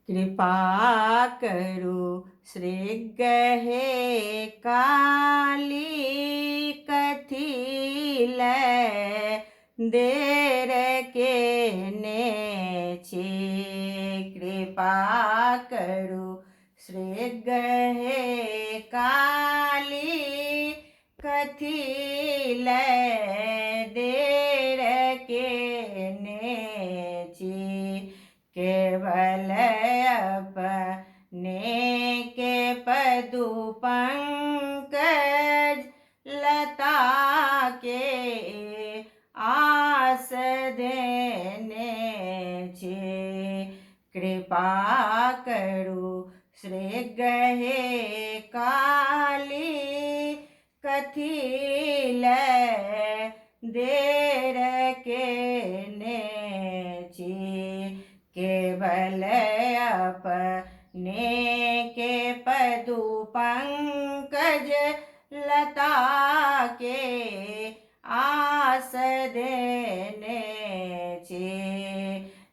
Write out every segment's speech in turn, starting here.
कृपा करो श्री गहे काली कथी लै देर के ने छे। कृपा करो श्री गहे काली कथी लै देर के ने छे। केवल अपने के पदु पंकज लता के आस देने छे। कृपा करो श्री गहे काली कथी लै देर के ने छे। केवल अपने के पदु पंकज लता के आस देने छे।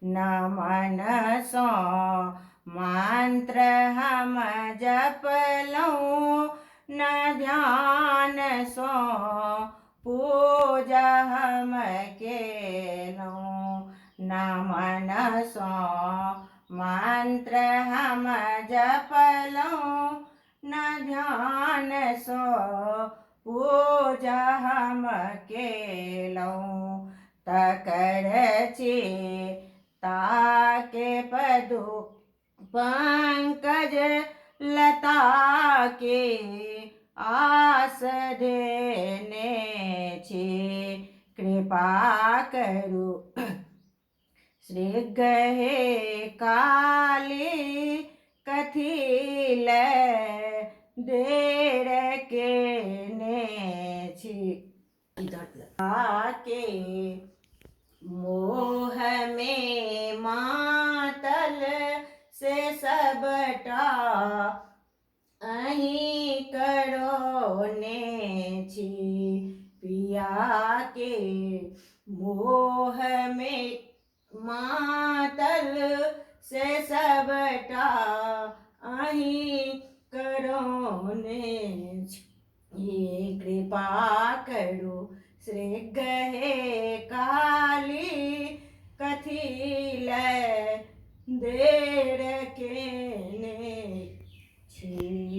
न मन सो मंत्र हम जपलौं न ध्यान सो पूजा हम केलौं। न मन सो मंत्र हम जपलौं न ध्यान सो पूजा हम केलौं। तकर ताके पदु पंकज लता के आस देने छे। कृपा करो श्री गहे काली कथी लै देर के ने छे। के मोह में मातल से सबटा अहीं करो ने छी। पिया के मोह में मातल से सबटा अहीं करो ने छी। कृपा करो श्री गहे काली कथी लै देर के ने छी।